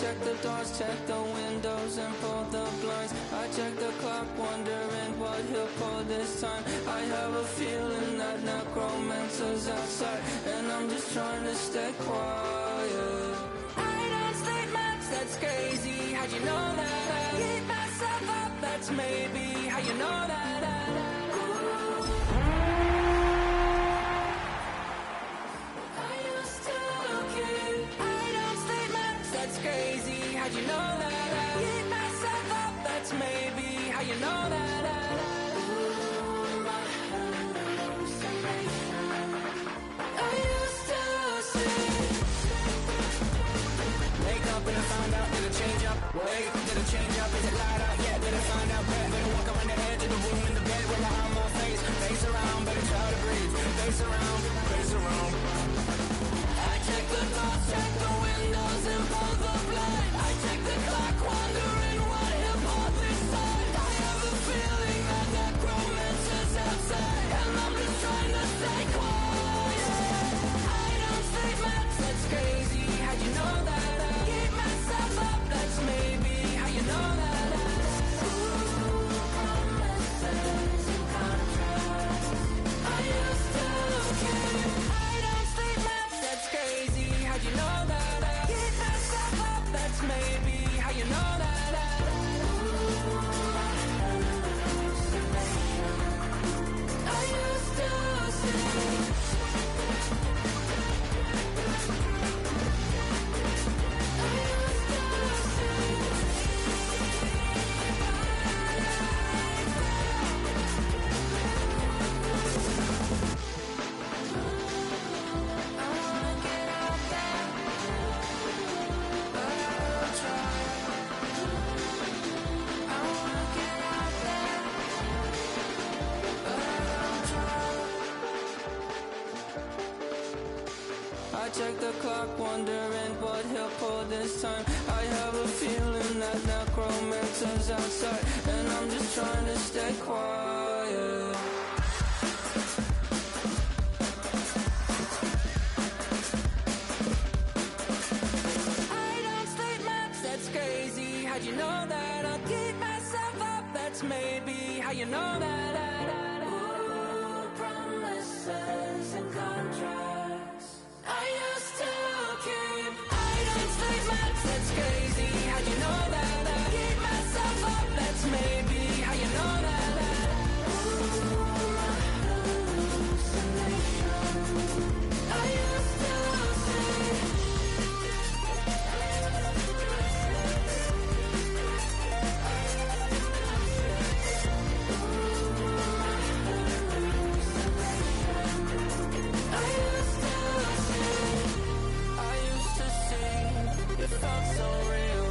check the doors, check the windows, and pull the blinds. I check the clock, wondering what he'll pull this time. I have a feeling that necromancer's outside, and I'm just trying to stay quiet. I don't sleep much, that's crazy. How'd you know that? Keep myself up, that's maybe how you know that. How'd you know that? Keep myself up, that's maybe how you know that. I used to sleep. Wake up and I found out, did it change up? Wake up, did it change up? Is it light out? Yeah, did it find out? Better walk around the edge of the room in the bed with my arm on face around, better try to breathe. Face around, face around. I check the doors, check the windows, and pull the blind. I check the clock, wondering what he'll pull this time. I have a feeling that necromancer's outside, and I'm just trying to stay quiet. I don't sleep much, that's crazy. How'd you know that? Keep myself up, that's maybe how you know that. Promises and contracts I used to keep. I don't sleep much, that's crazy. How'd you know that? Keep myself up, that's maybe how you know that. I used to sleep. I check the clock, wondering what he'll pull this time. I have a feeling that necromancer's outside, and I'm just trying to stay quiet. I don't sleep much, that's crazy. How'd you know that? I'll keep myself up, that's maybe how you know that. Ooh, promises and contracts I used to keep. I don't sleep much, that's crazy. How'd you know that? Keep myself up, that's maybe how you know that. I used to sleep. It felt so real,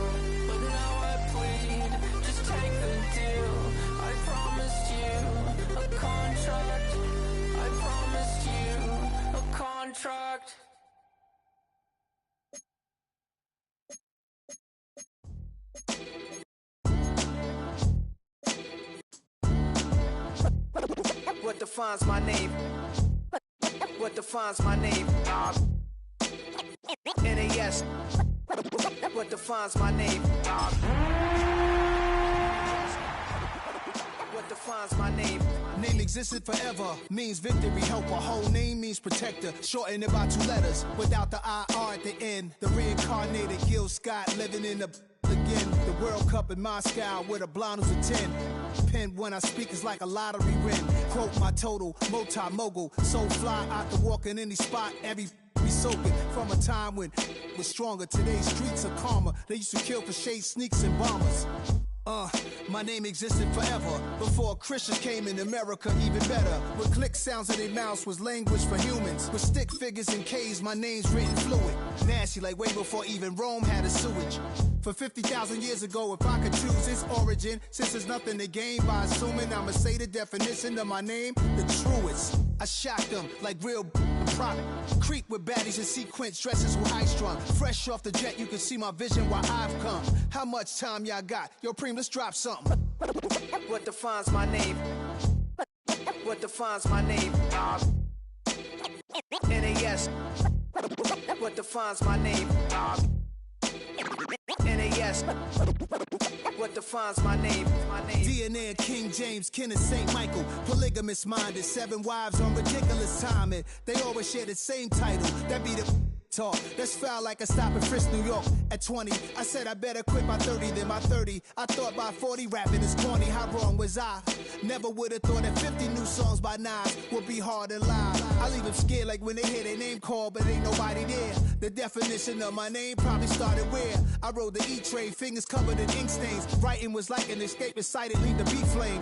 but now I plead, just take the deal. I promised you a contract. I promised you a contract. What defines my name? What defines my name? NAS. What defines my name? What defines my name? Name existed forever, means victory, helper. Whole name means protector, shorten it by 2 letters, without the IR at the end. The reincarnated Gil Scott living in the again. The World Cup in Moscow with a blonde who's a 10. Pen when I speak is like a lottery win. Quote my total, multi-mogul, so fly out to walk in any spot, every be soaking from a time when was stronger. Today's streets are calmer. They used to kill for shade sneaks and bombers. My name existed forever before Christians came in America, even better. With click sounds in their mouths was language for humans. With stick figures and K's, my name's written fluid. Nasty like way before even Rome had a sewage. For 50,000 years ago, if I could choose its origin, since there's nothing to gain by assuming, I'ma say the definition of my name, the truest. I shocked them like real product. Creep with baddies in sequence, dresses with high strung. Fresh off the jet, you can see my vision while I've come. How much time y'all got? Yo, Preem, let's drop something. What defines my name? What defines my name? NAS. What defines my name? NAS. What defines my name? DNA of King James, kin of St. Michael. Polygamous minded, 7 wives on ridiculous timing. They always share the same title. That be the talk. That's foul like a stop in Frisk, New York. At 20, I said I better quit by 30 than by 30. I thought by 40 rapping is corny. How wrong was I? Never would have thought that 50 new songs by Nas would be hard to live. I leave them scared like when they hear their name called, but ain't nobody there. The definition of my name probably started where I rode the E-train, fingers covered in ink stains. Writing was like an escape inside it, leave the beat flame.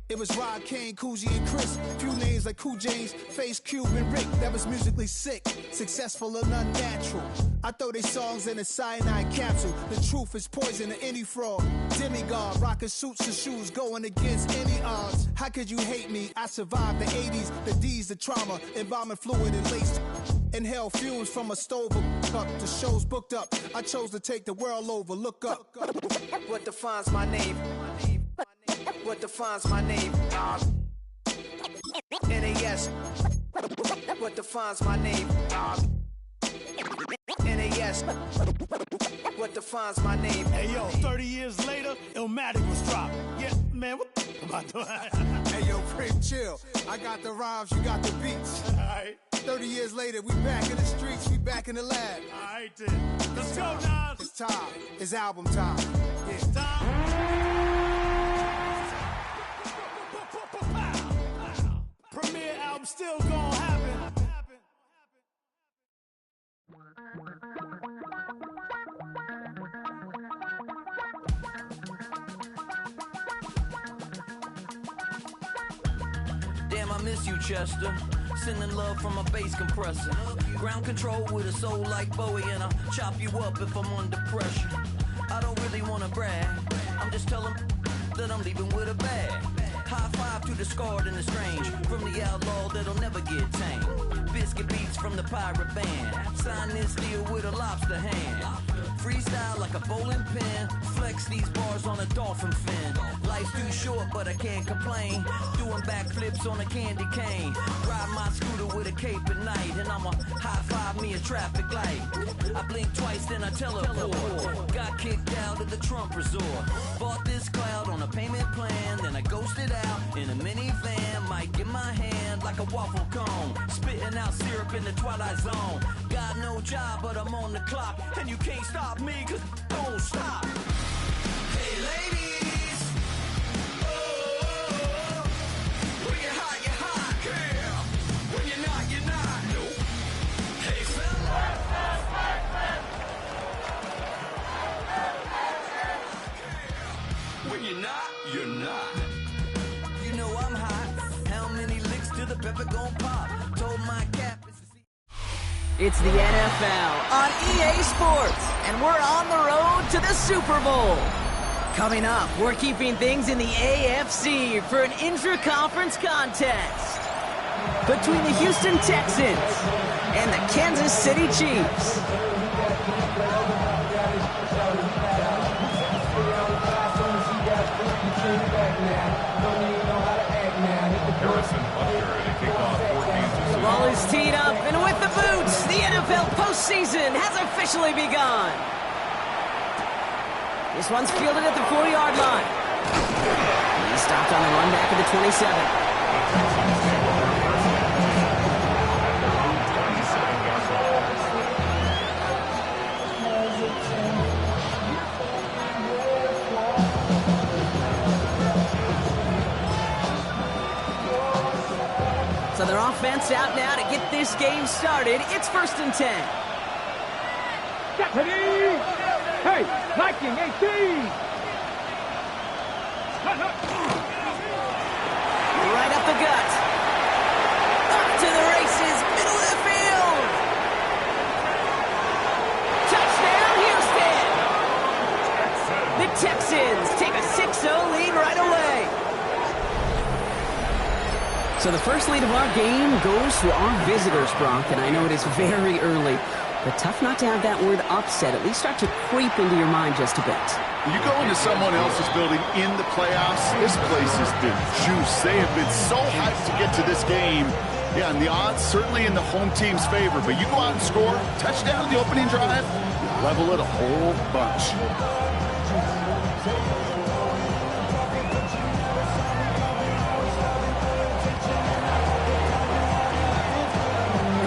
It was Rod, Kane, Coogee, and Chris. Few names like Cool James, Face, Cube, and Rick. That was musically sick, successful and unnatural. I throw these songs in a cyanide capsule. The truth is poison to any fraud. Demigod, rocking suits and shoes, going against any odds. How could you hate me? I survived the 80s, the D's, the trauma, embalming fluid and laced. Inhale fumes from a stove cup. The show's booked up. I chose to take the world over. Look up. What defines my name? What defines my name? NAS. What defines my name? NAS. What defines my name? Hey yo, 30 years later, Illmatic was dropped. Yeah, man, what am I doing? Hey yo, Prim, chill. I got the rhymes, you got the beats. Alright. 30 years later, we back in the streets, we back in the lab. Alright then. Let's go, Nas. It's time. It's album time. Yeah. Time. Premiere album still gonna happen. Damn, I miss you, Chester. Sending love from a bass compressor. Ground control with a soul like Bowie, and I'll chop you up if I'm under pressure. I don't really wanna brag. I'm just telling that I'm leaving with a bag. High five to the scarred and the strange, from the outlaw that'll never get tamed. Biscuit beats from the pirate band. Sign this deal with a lobster hand. Freestyle like a bowling pin. Flex these bars on a dolphin fin. Life's too short, but I can't complain. Doing backflips on a candy cane. Ride my scooter with a cape at night, and I'ma high five me a traffic light. I blink twice, then I teleport. Got kicked out of the Trump resort. Bought this cloud on a payment plan, then I ghosted out in a minivan. Might get my hand like a waffle cone. Spitting out syrup in the twilight zone. Got no job, but I'm on the clock, and you can't stop me, cause don't stop. Hey ladies, oh, when you're hot, girl. When you're not, nope. Hey fellas, when you're not, you're not. You know I'm hot. How many licks till the pepper gon' pop? Told my cap. It's the NFL on EA Sports, and we're on the road to the Super Bowl. Coming up, we're keeping things in the AFC for an intra-conference contest between the Houston Texans and the Kansas City Chiefs. Ball is teed up, and with the boots, the NFL postseason has officially begun. This one's fielded at the 4-yard line. He's stopped on the run back at the 27. So their offense out now to get this game started. It's 1st and 10. Deputy! Hey, Viking 18! Right up the gut. Up to the races, middle of the field. Touchdown, Houston! The Texans take a 6-0 lead right away. So the first lead of our game goes to our visitors, Brock, and I know it is very early, but tough not to have that word upset at least start to creep into your mind just a bit. You go into someone else's building in the playoffs, this place has been juice. They have been so hyped to get to this game. Yeah, and the odds certainly in the home team's favor, but you go out and score, touchdown in the opening drive, level it a whole bunch.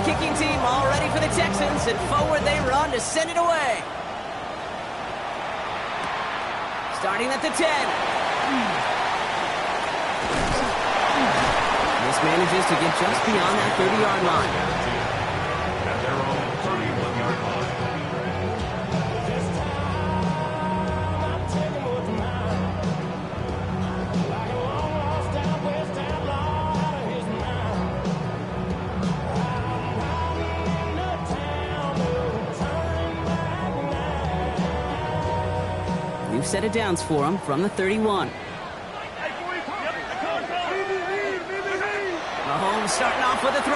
Kicking team all ready for the Texans, and forward they run to send it away. Starting at the 10. This manages to get just beyond that 30-yard line. At their own 31-yard line. New set of downs for him from the 31. Mahomes starting off with a throw.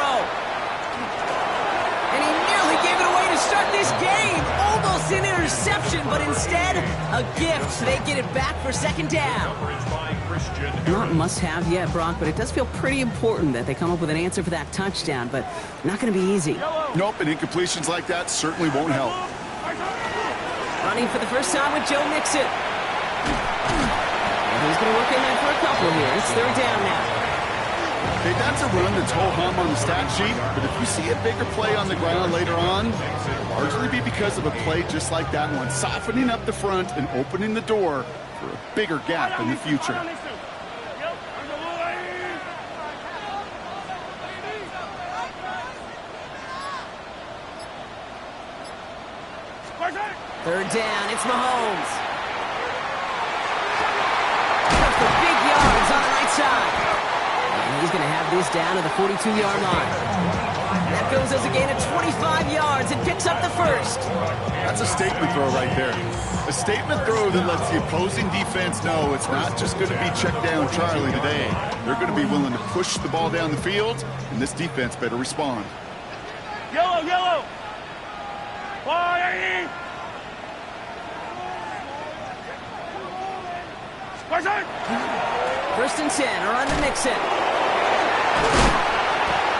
And he nearly gave it away to start this game. Almost an interception, but instead, a gift. They get it back for second down. Not must-have yet, Brock, but it does feel pretty important that they come up with an answer for that touchdown, but not going to be easy. Nope, and incompletions like that certainly won't help. Running for the first time with Joe Mixon. And he's going to work in there for a couple here. It's third down now. Hey, that's a run that's ho-hum on the stat sheet, but if you see a bigger play on the ground later on, it'll largely be because of a play just like that one, softening up the front and opening the door for a bigger gap in the future. Third down, it's Mahomes. For big yards on the right side. And he's going to have this down to the 42-yard line. That goes as a gain of 25 yards and picks up the first. That's a statement throw right there. A statement throw that lets the opposing defense know it's not just going to be check down Charlie today. They're going to be willing to push the ball down the field, and this defense better respond. Yellow, yellow. Fire! First and 10, or on the Mixon. And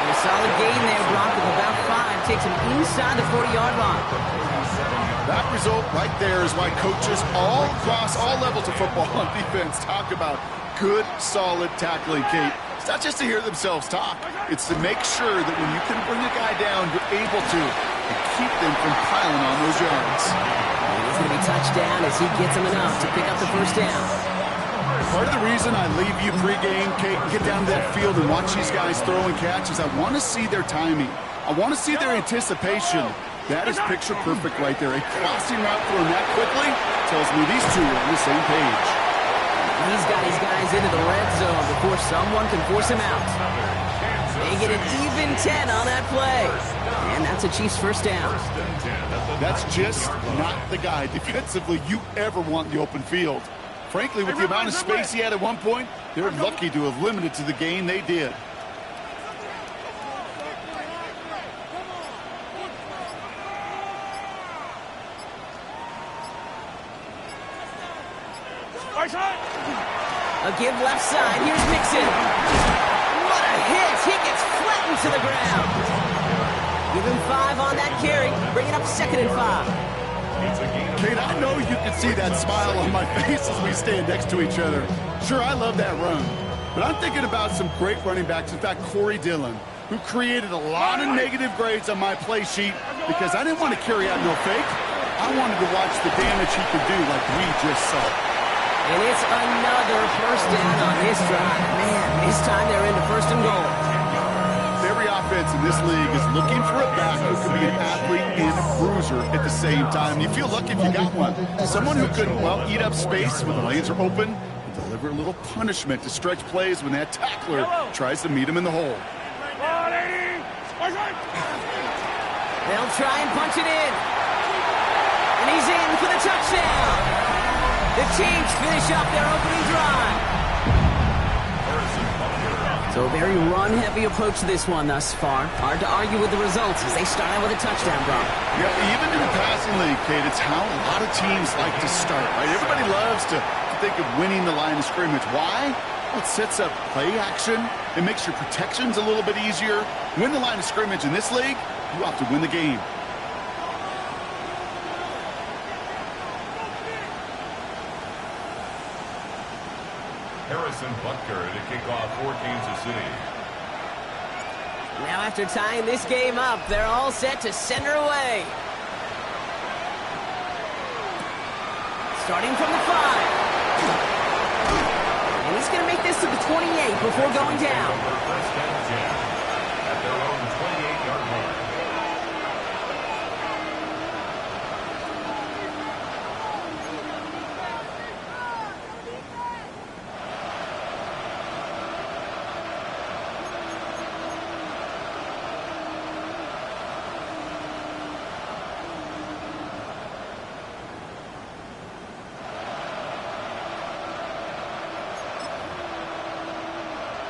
a solid gain there, Brock, of about 5. Takes him inside the 40-yard line. That result right there is why coaches all across all levels of football on defense talk about good, solid tackling, Kate. It's not just to hear themselves talk. It's to make sure that when you can bring a guy down, you're able to keep them from piling on those yards. And he's going to be touchdown as he gets him enough to pick up the first down. Part of the reason I leave you pregame, Kate, get down to that field and watch these guys throw and catch is I want to see their timing. I want to see their anticipation. That is picture perfect right there. A crossing route thrown that quickly tells me these two are on the same page. He's got his guys into the red zone before someone can force him out. They get an even 10 on that play. And that's a Chiefs first down. That's just not the guy defensively you ever want in the open field. Frankly, with the amount of space he had at one point, they're lucky to have limited to the gain they did. A give left side. Here's Mixon. What a hit. He gets flattened to the ground. Give him 5 on that carry. Bring it up second and 5. Kate, I know you can see that smile on my face as we stand next to each other. Sure, I love that run. But I'm thinking about some great running backs. In fact, Corey Dillon, who created a lot of negative grades on my play sheet because I didn't want to carry out no fake. I wanted to watch the damage he could do like we just saw. And it's another first down on this drive. Man, this time they're into first and goal. Every offense in this league is looking for a back who can be an athlete and a bruiser at the same time. You feel lucky if you got one. Someone who could, well, eat up space when the lanes are open and deliver a little punishment to stretch plays when that tackler tries to meet him in the hole. They'll try and punch it in. And he's in for the touchdown. The Chiefs finish up their opening drive. So a very run-heavy approach to this one thus far. Hard to argue with the results as they start out with a touchdown, Brock. Yeah, even in the passing league, Kate, it's how a lot of teams like to start, right? Everybody loves to think of winning the line of scrimmage. Why? Well, it sets up play action. It makes your protections a little bit easier. Win the line of scrimmage in this league, you have to win the game. Harrison Butker to kick off for Kansas City. Now after tying this game up, they're all set to send her away. Starting from the 5. And he's going to make this to the 28 before going down. First down 10 at their own 28-yard line.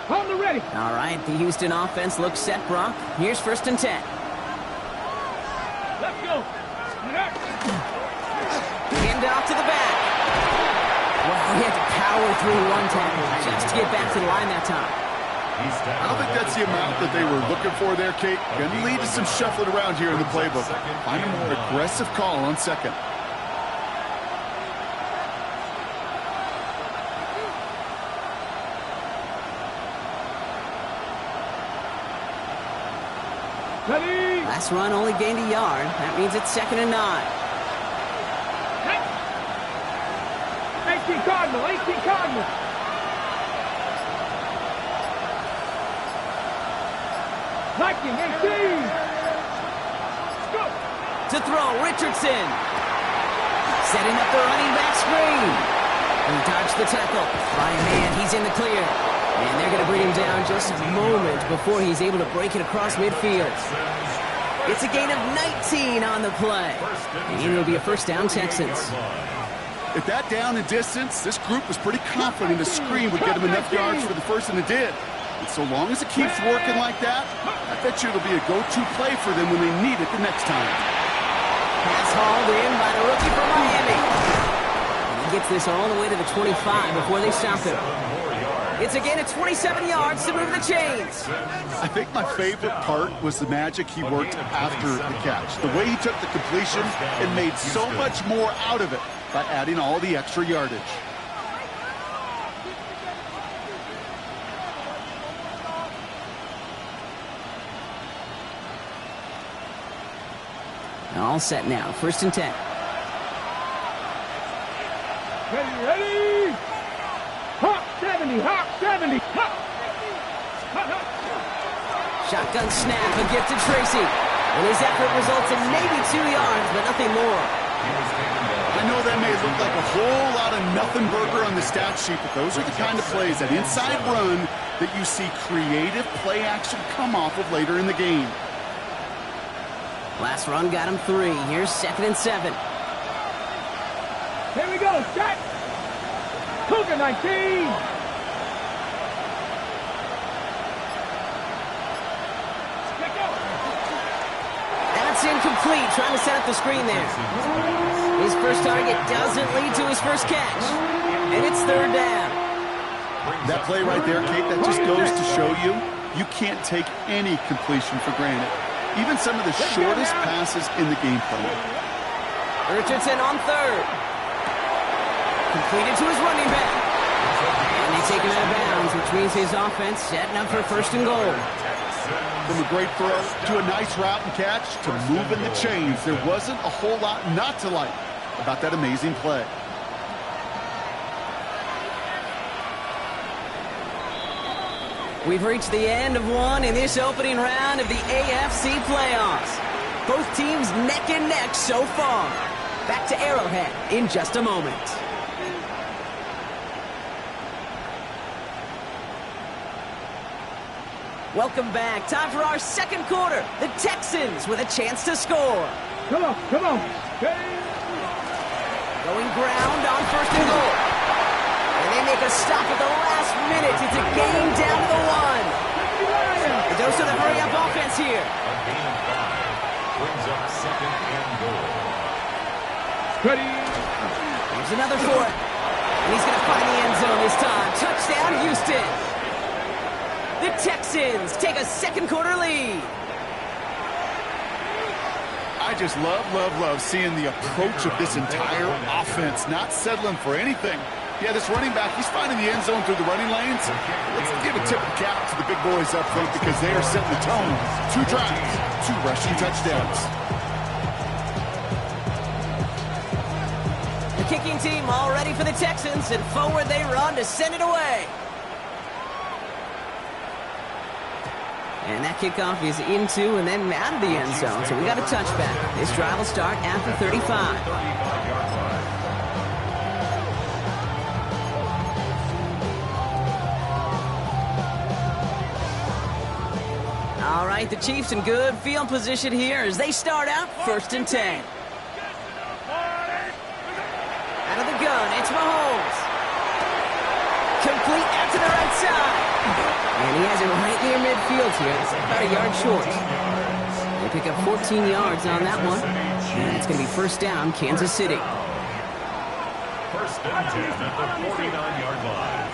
On the ready. All right, the Houston offense looks set, Brock. Here's 1st and 10. Let's go. Hand off to the back. Well, he had to power through one tackle just to get back to the line that time. I don't think that's the amount that they were looking for there, Kate. Going to lead to some shuffling around here in the playbook. Find a more aggressive call on 2nd. Ready. Last run only gained a yard. That means it's 2nd and 9. 18 Cardinal. 18 Cardinal. Viking 18. Go. To throw, Richardson. Setting up the running back screen. And he dodged the tackle. Ryan Man, he's in the clear. And they're going to bring him down just a moment before he's able to break it across midfield. It's a gain of 19 on the play. And it'll be a 1st down, Texans. At that down and distance, this group was pretty confident a screen would get them enough yards for the 1st, and it did. And so long as it keeps working like that, I bet you it'll be a go-to play for them when they need it the next time. Pass hauled in by the rookie from Miami. And he gets this all the way to the 25 before they stop him. It's a gain of 27 yards to move the chains. I think my favorite part was the magic he worked after the catch. The way he took the completion and made so much more out of it by adding all the extra yardage. All set now. 1st and 10. Ready. Hop 70. Hop 70. Hop. Shotgun snap, a gift to Tracy. And his effort results in maybe 2 yards, but nothing more. I know that may look like a whole lot of nothing burger on the stat sheet, but those are the kind of plays, that inside run, that you see creative play action come off of later in the game. Last run got him 3. Here's 2nd and 7. Here we go. Set. Cougar 19. That's incomplete, trying to set up the screen there. His first target doesn't lead to his first catch. And it's 3rd down. That play right there, Kate, that just goes to show you can't take any completion for granted. Even some of the shortest passes in the game plan. Richardson on 3rd. Completed to his running back. And they take him out of bounds, which means his offense setting up for 1st and goal. From a great throw to a nice route and catch to moving the chains, there wasn't a whole lot not to like about that amazing play. We've reached the end of one in this opening round of the AFC playoffs. Both teams neck and neck so far. Back to Arrowhead in just a moment. Welcome back. Time for our 2nd quarter. The Texans with a chance to score. Come on, come on. Going ground on 1st and goal. And they make a stop at the last minute. It's a gain down to the 1. A dose of the hurry-up offense here. A gain of 5 brings up 2nd and goal. Ready. Here's another for it. And he's going to find the end zone this time. Touchdown, Houston. The Texans take a 2nd quarter lead. I just love seeing the approach of this entire offense, not settling for anything Yeah, this running back, he's finding the end zone through the running lanes. Let's give a tip of the cap to the big boys up front because they are setting the tone. 2 drives, 2 rushing touchdowns. The kicking team all ready for the Texans, and forward they run to send it away. And that kickoff is into and then out of the end zone, so we got a touchback. This drive will start at the 35. All right, the Chiefs in good field position here as they start out 1st and 10. Out of the gun, it's Mahomes. Complete out to the right side. And he has it right near midfield here. It's about a yard short. They pick up 14 yards on that one. And it's going to be 1st down, Kansas City. 1st and 10 at the 49-yard line.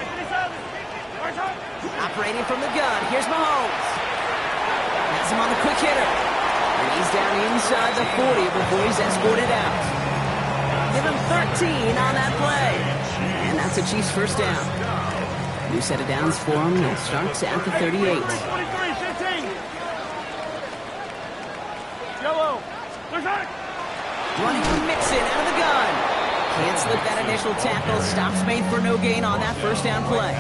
Operating from the gun, here's Mahomes. Has him on the quick hitter. And he's down inside the 40 before he's escorted out. Give him 13 on that play. And that's the Chiefs' 1st down. New set of downs for him. That starts at the 38. Running from Mixon out of the gun. Can't slip that initial tackle. Stops made for no gain on that 1st down play.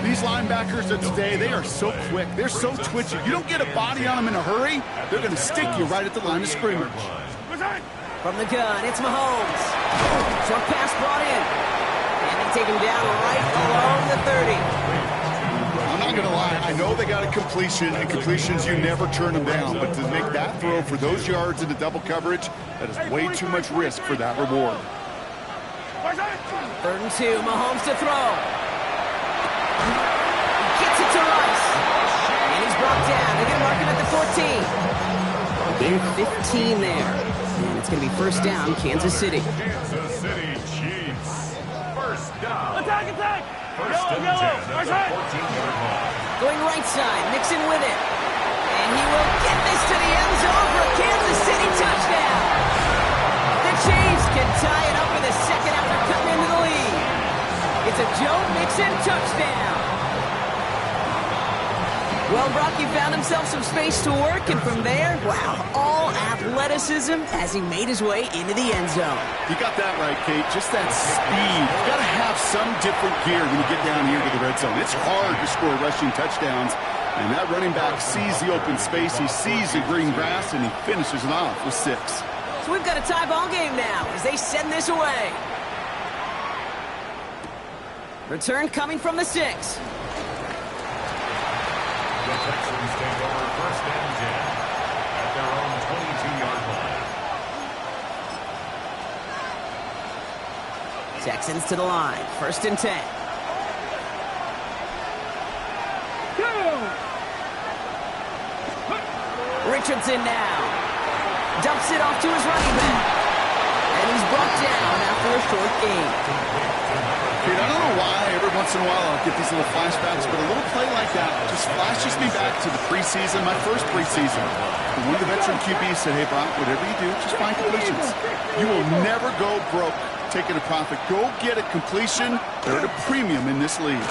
These linebackers of today, they are so quick. They're so twitchy. You don't get a body on them in a hurry, they're going to stick you right at the line of scrimmage. From the gun, it's Mahomes. Short pass brought in. And they take him down right along the 30. I'm not going to lie. I know they got a completion, and completions, you never turn them down. But to make that throw for those yards into double coverage, that is way too much risk for that reward. 3rd and 2, Mahomes to throw. Gets it to Rice. And he's brought down. They're going to mark him at the 14. Gain 15 there. And it's going to be 1st down, Kansas City. Kansas City Chiefs. 1st down. Attack! 1st and 10 at the 14-yard line. Going right side, Mixon with it. And he will get this to the end zone for a Kansas City touchdown. The Chiefs can tie it up with a 2nd after cutting into the lead. It's a Joe Mixon touchdown. Well, Brocky found himself some space to work, and from there, wow, all athleticism as he made his way into the end zone. You got that right, Kate. Just that speed. You got to have some different gear when you get down here to the red zone. It's hard to score rushing touchdowns, and that running back sees the open space, he sees the green grass, and he finishes it off with 6. So we've got a tie ball game now as they send this away. Return coming from the 6. The Texans take over 1st and 10 at their own 22-yard line. Texans to the line. 1st and 10. Richardson now. Dumps it off to his running back. And he's brought down after a short gain. Kate, I don't know why every once in a while I'll get these little flashbacks, but a little play like that just flashes me back to the preseason, my first preseason. And one of the veteran QBs said, hey, Brock, whatever you do, just find completions. You will never go broke taking a profit. Go get a completion. They're at a premium in this league.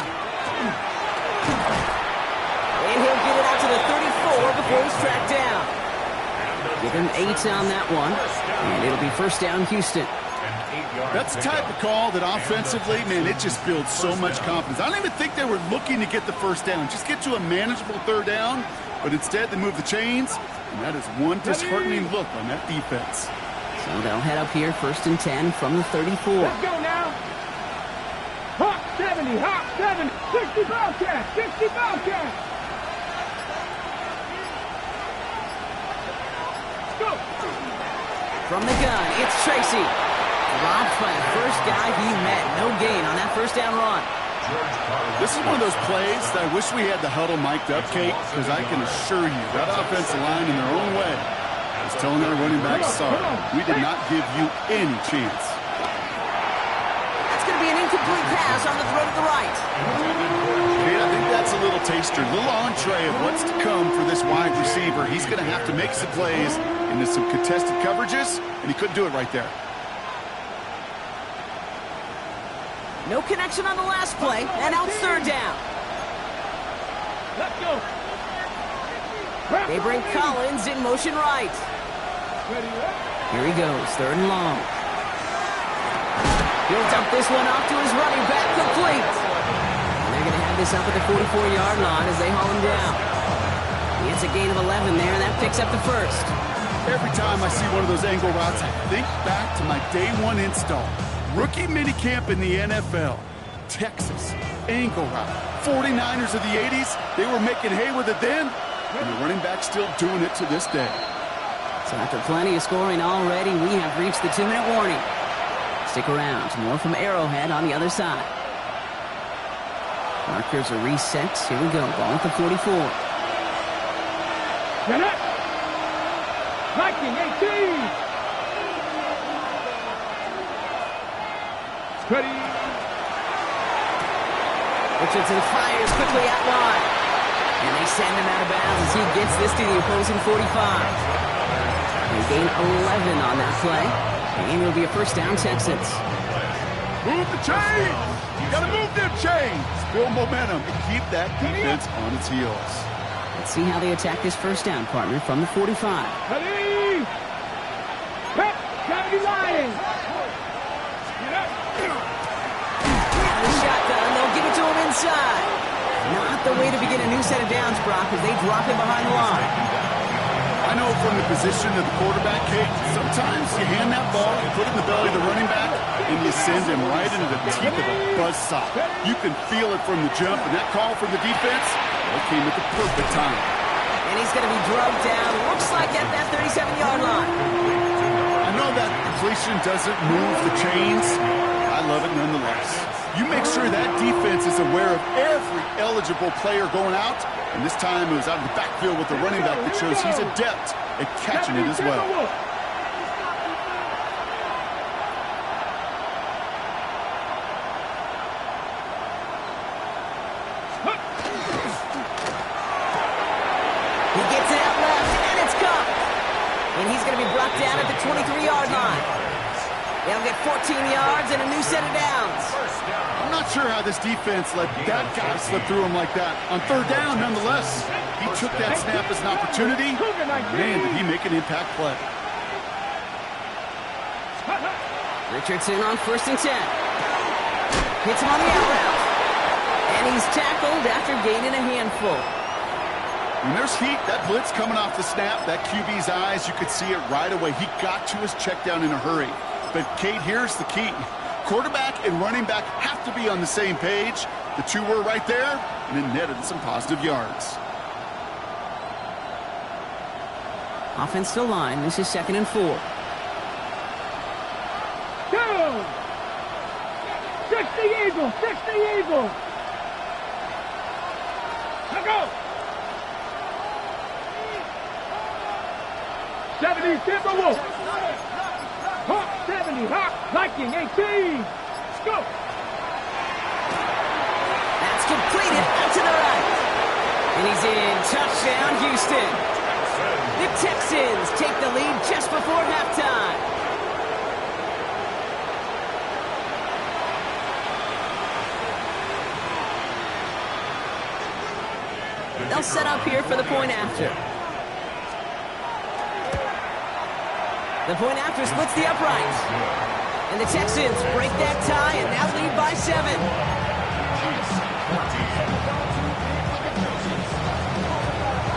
And he'll get it out to the 34 before he's tracked down. Give him 8 on that one. And it'll be 1st down, Houston. That's the type of call that offensively, man, it just builds so much confidence. I don't even think they were looking to get the 1st down. Just get to a manageable 3rd down. But instead, they move the chains. And that is one disheartening look on that defense. So they'll head up here 1st and 10 from the 34. Let's go now. Hop 70, hop 70, 60 Bobcat, 60 Bobcat. Go. From the gun, it's Tracy. Dropped by the first guy he met. No gain on that 1st down run. This is one of those plays that I wish we had the huddle mic'd up, Kate, because I can assure you that offensive line in their own way is telling our running backs, sorry, we did not give you any chance. That's going to be an incomplete pass on the throw to the right. Kate, I think that's a little taster, a little entree of what's to come for this wide receiver. He's going to have to make some plays into some contested coverages, and he couldn't do it right there. No connection on the last play, and now it's third down. Let's go. They bring Collins in motion right. Here he goes, third and long. He'll dump this one off to his running back, complete. And they're going to have this up at the 44-yard line as they haul him down. He gets a gain of 11 there, and that picks up the first. Every time I see one of those angle routes, I think back to my day one install. Rookie minicamp in the NFL. Texas, angle route. 49ers of the 80s, they were making hay with it then, and the running back's still doing it to this day. So after plenty of scoring already, we have reached the 2-minute warning. Stick around, more from Arrowhead on the other side. Markers are reset. Here we go, ball at the 44. Get it. Viking 18. Ready. Richardson fires quickly out wide. And they send him out of bounds as he gets this to the opposing 45. They gain 11 on that play. And it'll be a first down, Texans. Move the chains! You gotta move them chains! Build momentum and keep that defense on its heels. Let's see how they attack this first down, partner, from the 45. Ready. Pep, 70 Lions. Out of the shotgun, they'll give it to him inside. Not the way to begin a new set of downs, Brock, as they drop him behind the line. I know from the position of the quarterback, Kate, sometimes you hand that ball, you put it in the belly of the running back, and you send him right into the teeth of a buzzsaw. You can feel it from the jump, and that call from the defense, it came at the perfect time. And he's going to be drugged down, looks like at that 37-yard line. I know that completion doesn't move the chains. I love it nonetheless. You make sure that defense is aware of every eligible player going out, and this time it was out of the backfield with the running back that shows he's adept at catching it as well. He gets it out left, and it's caught. And he's going to be brought down at the 23-yard line. They'll get 14 yards and a new set of downs. I'm not sure how this defense let that guy slip through him like that. On third down, nonetheless, he took that snap as an opportunity. Man, did he make an impact play. Richardson on 1st and 10. Hits him on the out route. And he's tackled after gaining a handful. When there's heat, that blitz coming off the snap, that QB's eyes, you could see it right away. He got to his check down in a hurry. But, Kate, here's the key. Quarterback and running back have to be on the same page. The two were right there, and it netted some positive yards. Offensive line, this is 2nd and 4. Go! 60 Eagles, 60 Eagles. Now go! 70 Timberwolves. Hawk 70, Hawk, Viking 18. Let's go. That's completed out to the right. And he's in. Touchdown, Houston. The Texans take the lead just before halftime. They'll set up here for the point after. The point after splits the uprights. And the Texans break that tie and now lead by 7.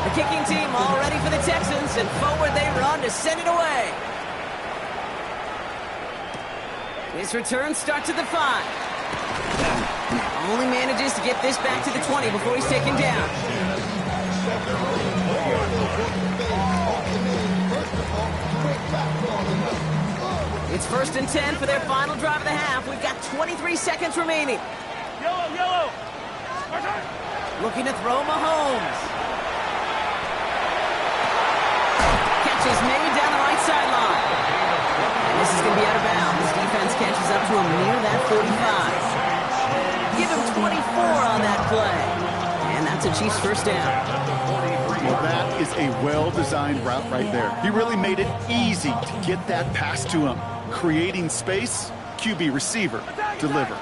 The kicking team all ready for the Texans, and forward they run to send it away. His return starts at the 5. Only manages to get this back to the 20 before he's taken down. It's 1st and 10 for their final drive of the half. We've got 23 seconds remaining. Yellow. Looking to throw Mahomes. Catch is made down the right sideline. And this is going to be out of bounds. This defense catches up to him near that 45. Give him 24 on that play. And that's a Chiefs first down. Well, that is a well-designed route right there. He really made it easy to get that pass to him. Creating space, QB receiver, deliver.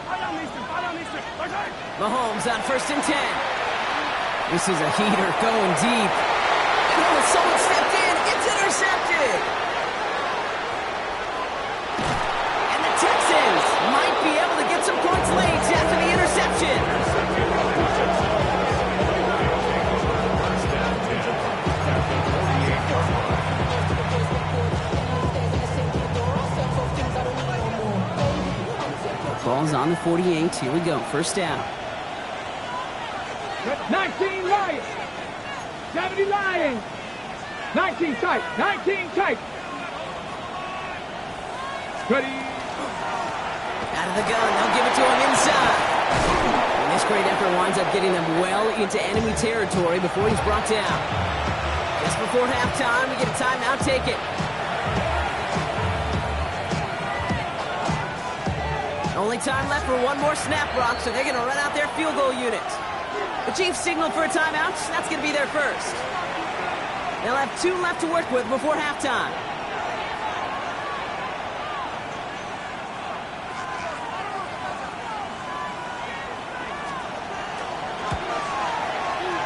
Mahomes on 1st and 10. This is a heater going deep. And someone stepped in. It's intercepted. And the Texans might be able to get some points late after the interception. Ball's on the 48. Here we go. 1st down. 19 Lions. 70 Lions. 19 tight. 19 tight. Ready. Out of the gun. They'll give it to him inside. And this great effort winds up getting them well into enemy territory before he's brought down. Just before halftime, we get a timeout. Take it. Only time left for one more snap, Brock, so they're going to run out their field goal unit. The Chiefs signal for a timeout. That's going to be their first. They'll have 2 left to work with before halftime.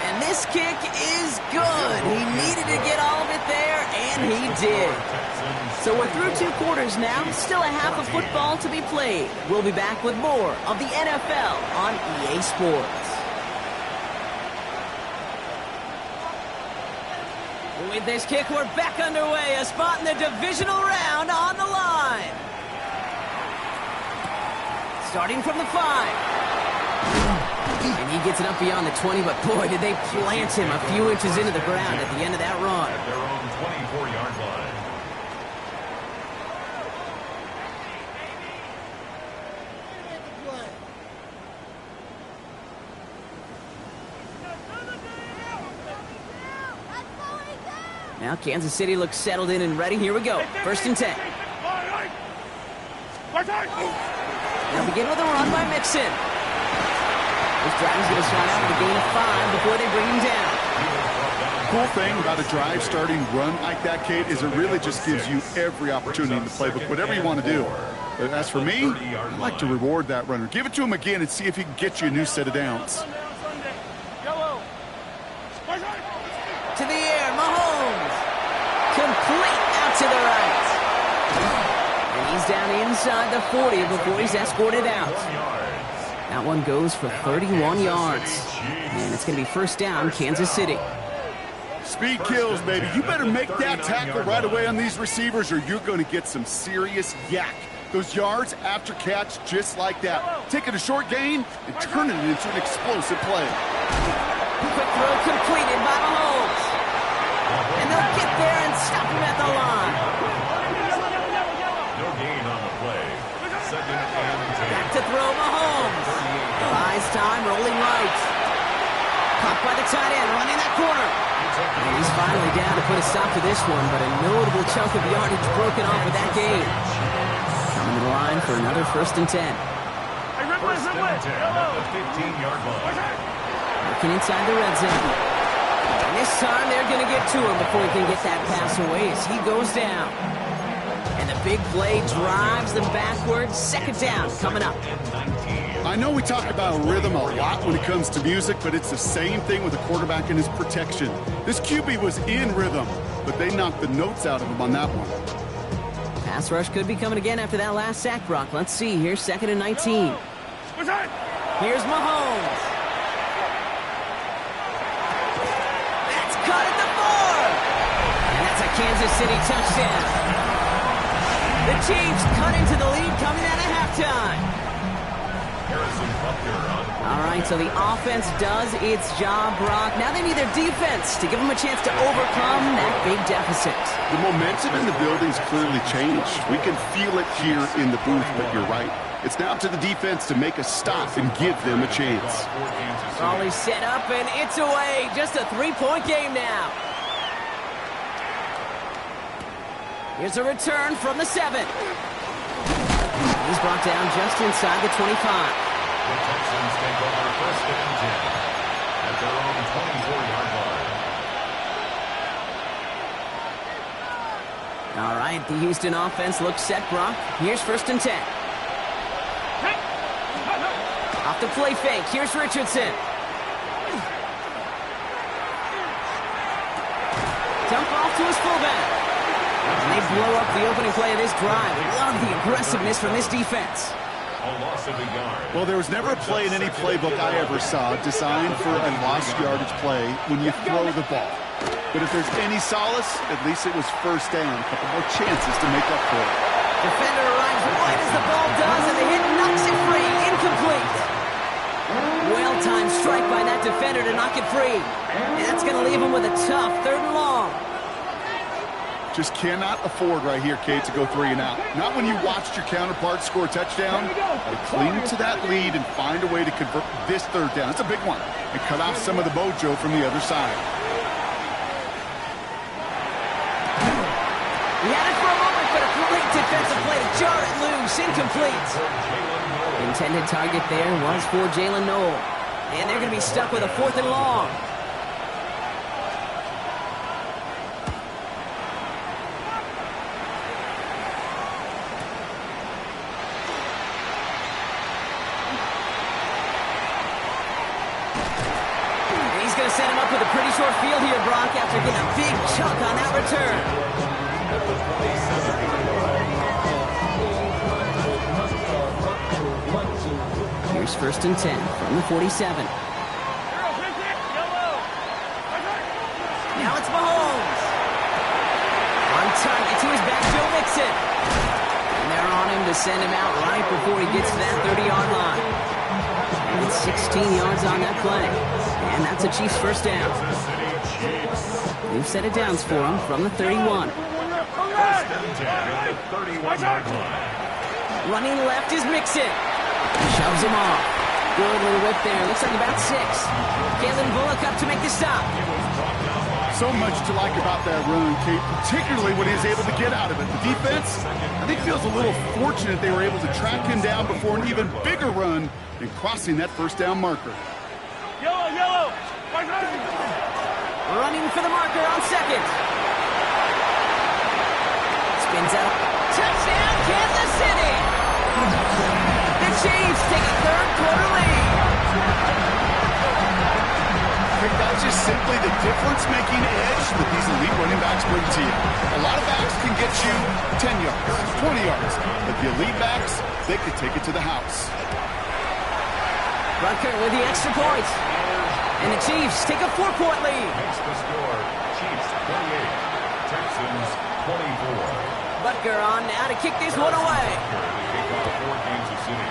And this kick is good. He needed to get all of it there, and he did. So we're through 2 quarters now, still a half of football to be played. We'll be back with more of the NFL on EA Sports. With this kick, we're back underway. A spot in the divisional round on the line. Starting from the 5. And he gets it up beyond the 20, but boy, did they plant him a few inches into the ground at the end of that run. At their own 24-yard line. Now Kansas City looks settled in and ready. Here we go. 1st and 10. They'll begin with a run by Mixon. This drive is going to start out with a gain of 5 before they bring him down. Cool thing about a drive starting run like that, Kate, is it really just gives you every opportunity in the playbook, whatever you want to do. But as for me, I like to reward that runner. Give it to him again and see if he can get you a new set of downs. To the air, Mahomes. Complete out to the right. And he's down inside the 40 before he's escorted out. That one goes for 31 yards. And it's going to be 1st down, Kansas City. Speed kills, baby. You better make that tackle right away on these receivers or you're going to get some serious yak. Those yards after catch just like that. Taking a short gain and turning it into an explosive play. Quick throw completed by Mahomes. And they'll get there and stop him at the line. No gain on the play. 2nd and 10. Back to throw Mahomes. Buys time, rolling right. Caught by the tight end, running that corner. And he's finally down to put a stop to this one, but a notable chunk of yardage broken off with that gain. Coming to the line for another 1st and 10. 1st and 10 at the 15-yard line. Looking inside the red zone. And this time they're going to get to him before he can get that pass away as he goes down. And the big play drives them backwards. 2nd down coming up. I know we talk about rhythm a lot when it comes to music, but it's the same thing with the quarterback and his protection. This QB was in rhythm, but they knocked the notes out of him on that one. Pass rush could be coming again after that last sack, Brock. Let's see. Here's 2nd and 19. Here's Mahomes. That's cut at the 4. And that's a Kansas City touchdown. The Chiefs cut into the lead coming out of halftime. All right, so the offense does its job, Brock. Now they need their defense to give them a chance to overcome that big deficit. The momentum in the building's clearly changed. We can feel it here in the booth, but you're right. It's now to the defense to make a stop and give them a chance. Raleigh set up, and it's away. Just a 3-point game now. Here's a return from the 7. He's brought down just inside the 25. The Texans take over 1st and 10 at their own 24-yard line. All right, the Houston offense looks set, Brock. Here's 1st and 10. off the play fake. Here's Richardson. Dump off to his fullback. And they blow up the opening play of this drive. Love the aggressiveness from this defense. A loss of a yard. Well, there was never a play in any playbook I ever saw designed for a lost yardage play when you throw the ball. But if there's any solace, at least it was first down. A couple more chances to make up for it. Defender arrives right as the ball does, and the hit knocks it free. Incomplete. Well-timed strike by that defender to knock it free. And that's going to leave him with a tough 3rd and long. Just cannot afford right here, Kate, to go 3 and out. Not when you watched your counterpart score a touchdown. But cling to that lead and find a way to convert this 3rd down. It's a big one. And cut off some of the mojo from the other side. He had it for a moment, but a great defensive play to jar it loose. Incomplete. Intended target there was for Jalen Noel. And they're going to be stuck with a 4th and long. Set him up with a pretty short field here, Brock, after getting a big chunk on that return. Here's 1st and 10 from the 47. Now it's Mahomes. On target to his back, Joe Mixon. And they're on him to send him out right before he gets to that 30-yard line. And 16 yards on that play. And that's a Chiefs 1st down. New set of downs for him from the 31. 1st and 10 at the 31-yard line. Running left is Mixon. Shoves him off. Good little whip there. Looks like about 6. Kalen Bullock up to make the stop. So much to like about that run, Kate, particularly when he was able to get out of it. The defense, I think, feels a little fortunate they were able to track him down before an even bigger run in crossing that 1st down marker. Yellow. Running for the marker on 2nd. Spins out. Touchdown, Kansas City! The Chiefs take a 3rd quarter lead. That's just simply the difference-making edge that these elite running backs bring to you. A lot of backs can get you 10 yards, 20 yards, but the elite backs, they could take it to the house. Rutger with the extra point. And the Chiefs take a 4-point lead. Makes the score. Chiefs 28, Texans 24. Butker on now to kick this one away. Kickoff for Kansas City.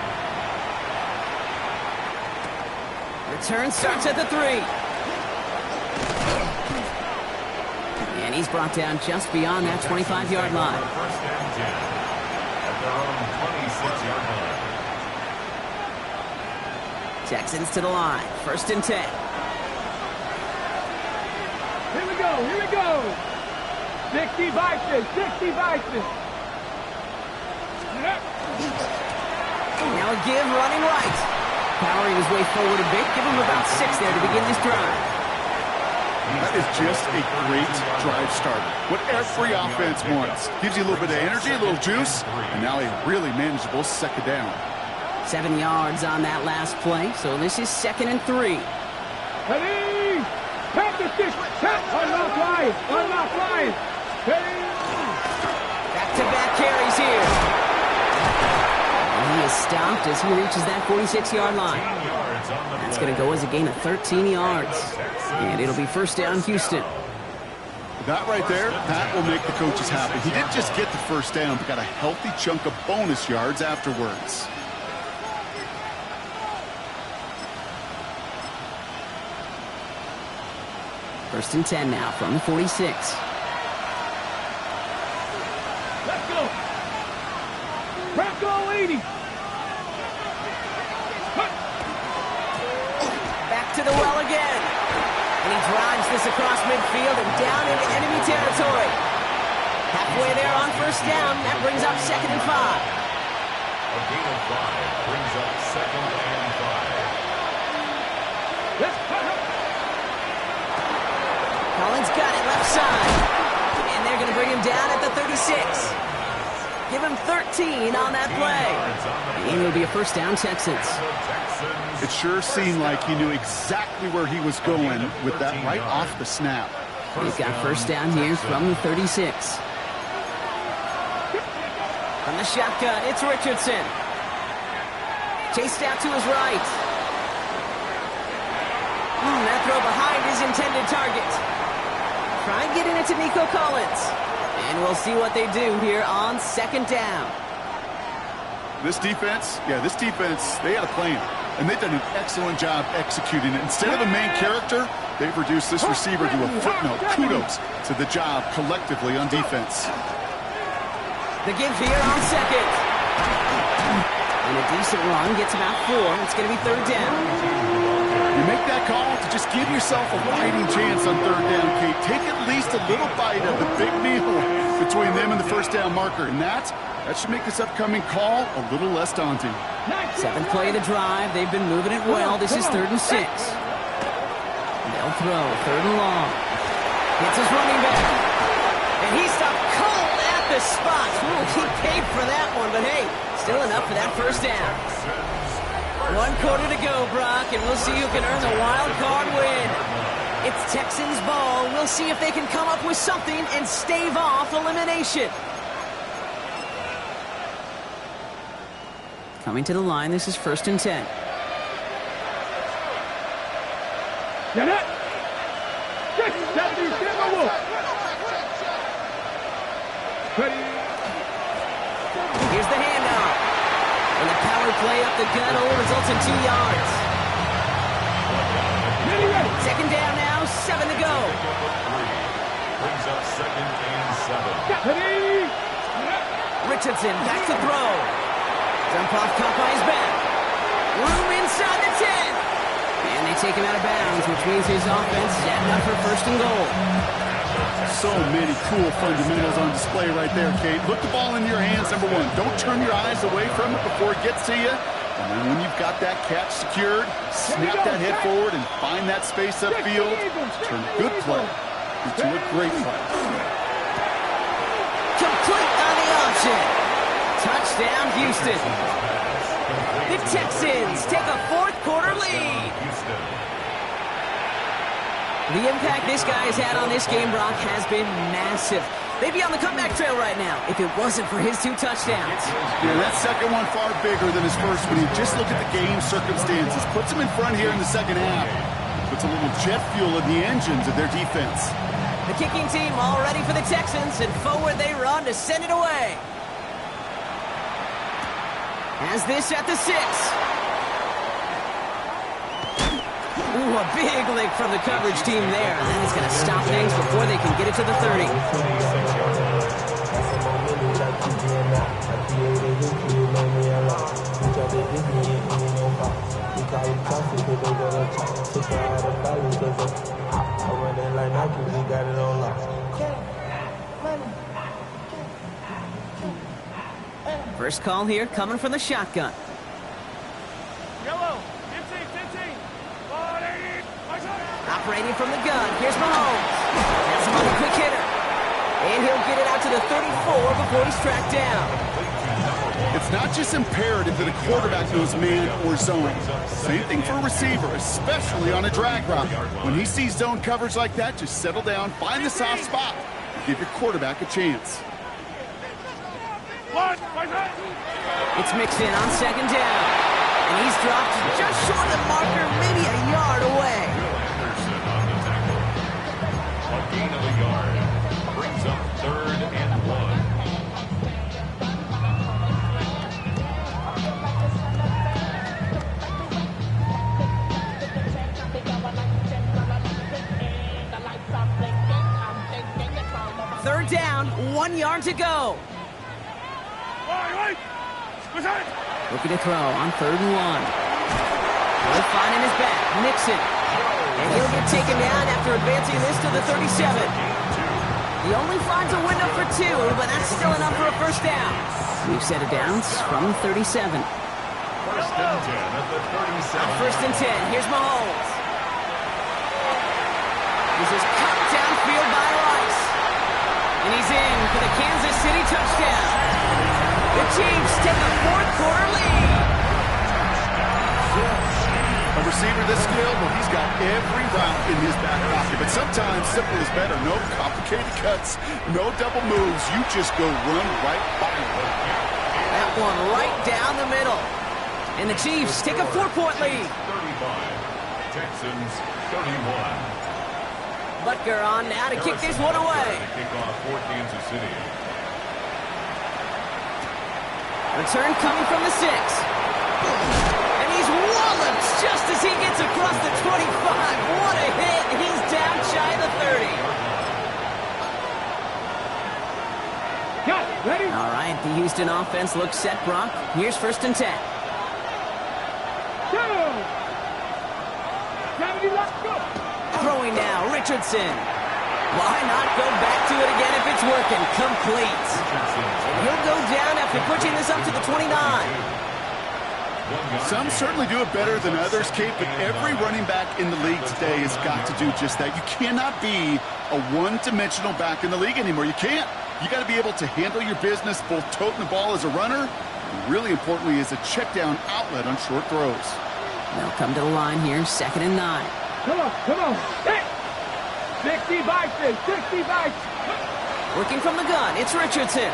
Return starts at the 3. And he's brought down just beyond that 25-yard line. 1st and 10 at their own 26-yard line. Texans to the line. 1st and 10. Here we go. 60 Vikings. Now a give running right. Powering his way forward a bit. Give him about 6 there to begin this drive. That is just a great drive starter. What every offense wants. Gives you a little bit of energy, a little juice, and now a really manageable 2nd down. 7 yards on that last play, so this is 2nd and 3. Ready? Tap the stick. Unlock line. Ready? Back-to-back carries here. And he is stopped as he reaches that 46-yard line. That's going to go as a gain of 13 yards. And it'll be 1st down, Houston. That right there, that will make the coaches happy. He didn't just get the 1st down, but got a healthy chunk of bonus yards afterwards. First and 10 now from the 46. Let's go. Bronco 80. Back to the well again. And he drives this across midfield and down into enemy territory. Halfway there on 1st down. That brings up 2nd and 5. A gain of 5 brings up 2nd and 5. Let's go. Collins got it left side. And they're going to bring him down at the 36. Give him 13 on that play. And it'll be a first down, Texans. It sure seemed like he knew exactly where he was going with that right off the snap. We've got first down here from the 36. From the shotgun, it's Richardson. Chased out to his right. That throw behind his intended target. Try getting it to Nico Collins. And we'll see what they do here on second down. This defense, they had a plan. And they've done an excellent job executing it. Instead of a main character, they've reduced this receiver to a footnote. Kudos to the job collectively on defense. The give here on second. And a decent run gets about 4. It's going to be third down. You make that call to just give yourself a fighting chance on third down, Kate. Take at least a little bite of the big meal between them and the first down marker. And that should make this upcoming call a little less daunting. 7th play of the drive. They've been moving it well. This is 3rd and 6. They'll throw 3rd and long. Hits his running back. And he stopped cold at the spot. Ooh, he paid for that one, but hey, still enough for that first down. 1 quarter to go, Brock, and we'll see who can earn the wild card win. It's Texans ball. We'll see if they can come up with something and stave off elimination. Coming to the line, this is 1st and 10. Get it! 6-70, Wolf. Ready. Here's the handoff. And the power play up the gut only results in 2 yards. Second down now, 7 to go. Brings up 2nd and 7. Ready. Richardson back to throw. Dump off caught by his back. Room inside the 10. And they take him out of bounds, which means his offense is setting up for 1st and goal. So many cool fundamentals on display right there, Kate. Look the ball in your hands, number 1. Don't turn your eyes away from it before it gets to you. And then when you've got that catch secured, snap that head forward and find that space upfield. Turn good play into a great play. Complete on the option. Touchdown, Houston. The Texans take a 4th quarter lead. The impact this guy has had on this game, Brock, has been massive. They'd be on the comeback trail right now if it wasn't for his 2 touchdowns. Yeah, that second one far bigger than his first one. You just look at the game circumstances. Puts him in front here in the second half. Puts a little jet fuel in the engines of their defense. The kicking team all ready for the Texans, and forward they run to send it away. Has this at the 6. Ooh, a big lick from the coverage team there. And that is going to stop things before they can get it to the 30. First call here coming from the shotgun. Yellow. Operating from the gun, here's Mahomes. Has him on a quick hitter. And he'll get it out to the 34 before he's tracked down. It's not just imperative that a quarterback knows man or zone. Same thing for a receiver, especially on a drag route. When he sees zone coverage like that, just settle down, find the soft spot, and give your quarterback a chance. It's mixed in on second down. And he's dropped just short of the marker, maybe a yard away. A gain of a yard. Brings up 3rd and 1. Third down, 1 yard to go. Looking to throw on 3rd and 1. He'll find in his back, Nixon. And he'll get taken down after advancing this to the 37. He only finds a window for 2, but that's still enough for a first down. We've set it down from 37. First and 10 at the 37. First and 10, here's Mahomes. This is cut downfield by Rice. And he's in for the Kansas City touchdown. Chiefs take a fourth-quarter lead. A receiver this skilled, well, he's got every route in his back pocket. But sometimes simple is better. No complicated cuts, no double moves. You just go run right by him. That one right down the middle. And the Chiefs take a 4-point lead. 35. Texans 31. Butker on now to kick this one away. Kick off for Kansas City. Return coming from the 6. And he's walloped just as he gets across the 25. What a hit. He's down shy of the 30. Got it. Ready? All right, the Houston offense looks set, Brock. Here's 1st and 10. Go. 70, let's go. Throwing now, Richardson. Why not go back to it again if it's working? Complete. He'll go down after pushing this up to the 29. Some certainly do it better than others, Kate, but every running back in the league today has got to do just that. You cannot be a one-dimensional back in the league anymore. You can't. You got to be able to handle your business, both toting the ball as a runner, and really importantly as a check-down outlet on short throws. They'll come to the line here, 2nd and 9. Come on, come on. Hey. 60 Bison, 60 Bison. Working from the gun, it's Richardson.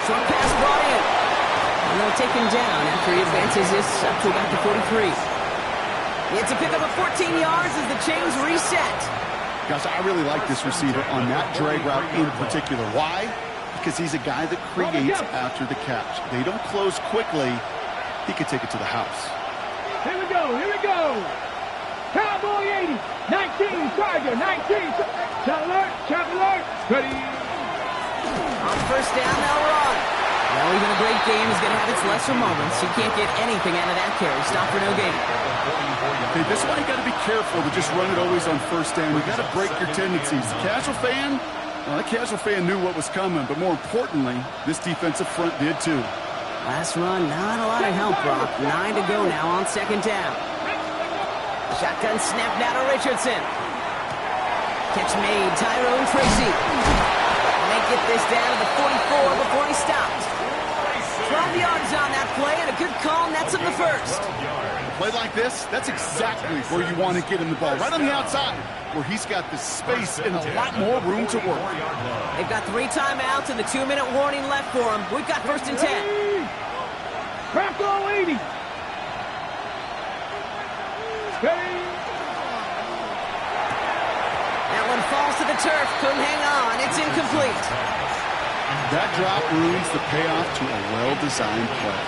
Short pass brought in. And they'll take him down after he advances this up to about the 43. It's a pickup of 14 yards as the chains reset. Gosh, I really like this receiver on that drag route in particular. Why? Because he's a guy that creates after the catch. They don't close quickly. He could take it to the house. Here we go, here we go. Cowboy 80, 19, Tiger, 19. Shot alert, ready. On 1st down, they'll run. Well, even a great game is going to have its lesser moments. You can't get anything out of that carry. Stop for no gain. Okay, this is why you got to be careful to just run it always on 1st down. You got to break your tendencies. The casual fan, well, that casual fan knew what was coming, but more importantly, this defensive front did too. Last run, not a lot of help, Brock. 9 to go now on 2nd down. Shotgun snap now to Richardson. Catch made, Tyrone Tracy. And they get this down to the 44 before he stopped. 12 yards on that play, and a good call nets him the 1st. A play like this, that's exactly where you want to get him the ball. Right on the outside, where he's got the space and a lot more room to work. They've got 3 timeouts and the 2-minute warning left for him. We've got 1st and 10. Crack all 80. Ready. That one falls to the turf. Couldn't hang on. It's incomplete. That drop ruins the payoff to a well-designed play.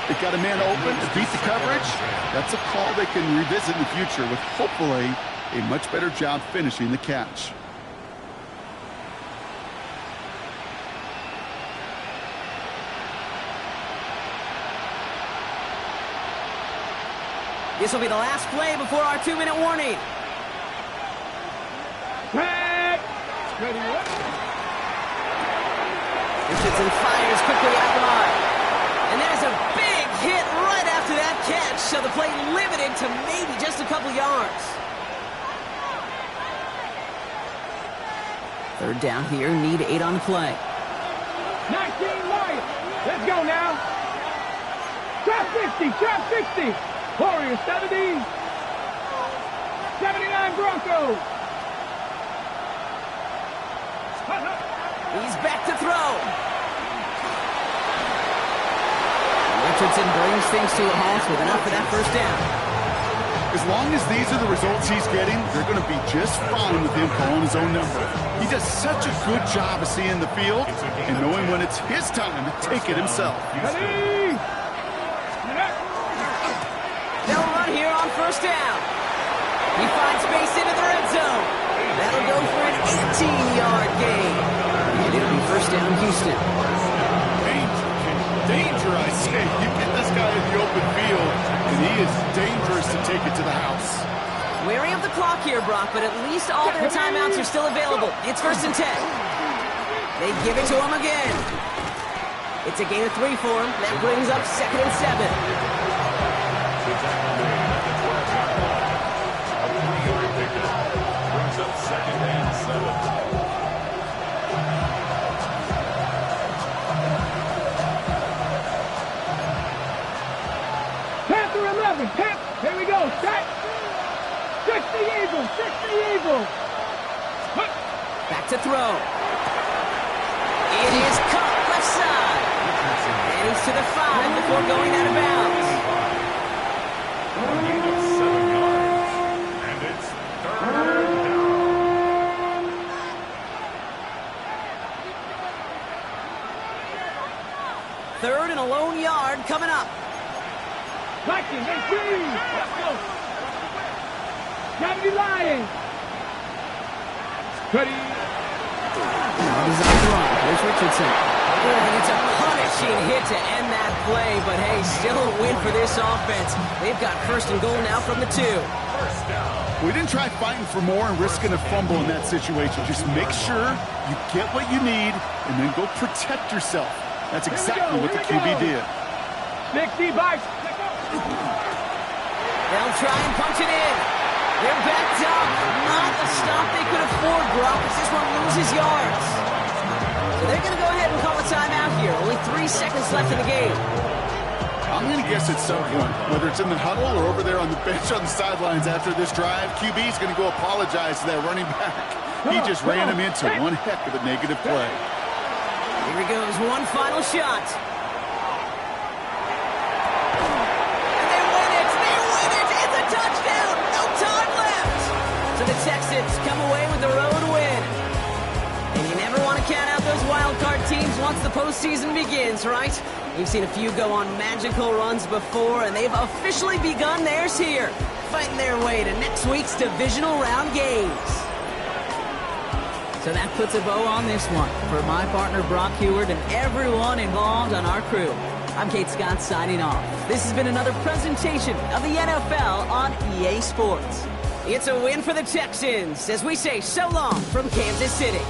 It got a man open to beat the coverage. That's a call they can revisit in the future with hopefully a much better job finishing the catch. This will be the last play before our 2-minute warning. Crack. Ready. Richardson fires quickly out wide. And there's a big hit right after that catch, so the play limited to maybe just a couple yards. 3rd down here, need 8 on the play. 19 Lions. Let's go now. Drop 60, drop 60. Warriors 70. 79 Broncos. He's back to throw. Richardson brings things to a halt with enough for that 1st down. As long as these are the results he's getting, they're going to be just fine with him calling his own number. He does such a good job of seeing the field and knowing when it's his time to take it himself. Ready. They'll run here on 1st down. He finds space into the red zone. That'll go for an 18-yard gain. And it'll be 1st down, Houston. Danger, I say. You get this guy in the open field, and he is dangerous to take it to the house. Wary of the clock here, Brock, but at least all their timeouts are still available. It's 1st and 10. They give it to him again. It's a gain of 3 for him. That brings up 2nd and 7. Brings up 2nd and 7. 6 the Eagle, 6 the Eagle. Back to throw. It is caught left side. And he's to the 5 before going out of bounds. A gain of 7 yards. And it's 3rd down. Third and a lone yard coming up. Vikings, they freeze. Let's go. Gotta be lying. Cuddy. Design run. Here's Richardson. Oh, it's a punishing hit to end that play, but hey, still a win for this offense. They've got 1st and goal now from the 2. First down. We didn't try fighting for more and risking a fumble in that situation. Just make sure you get what you need and then go protect yourself. That's exactly what the QB did. 60 bikes. They'll try and punch it in. They're backed up. Not a stop they could afford, Brock, as this one loses yards. So they're going to go ahead and call a timeout here. Only 3 seconds left in the game. I'm going to guess at some point, whether it's in the huddle or over there on the bench on the sidelines after this drive, QB's going to go apologize to that running back. He just ran him into one heck of a negative play. Here he goes, one final shot. Touchdown! No time left! So the Texans come away with the road win. And you never want to count out those wild card teams once the postseason begins, right? We've seen a few go on magical runs before, and they've officially begun theirs here, fighting their way to next week's divisional round games. So that puts a bow on this one. For my partner Brock Heward and everyone involved on our crew, I'm Kate Scott signing off. This has been another presentation of the NFL on EA Sports. It's a win for the Texans as we say so long from Kansas City.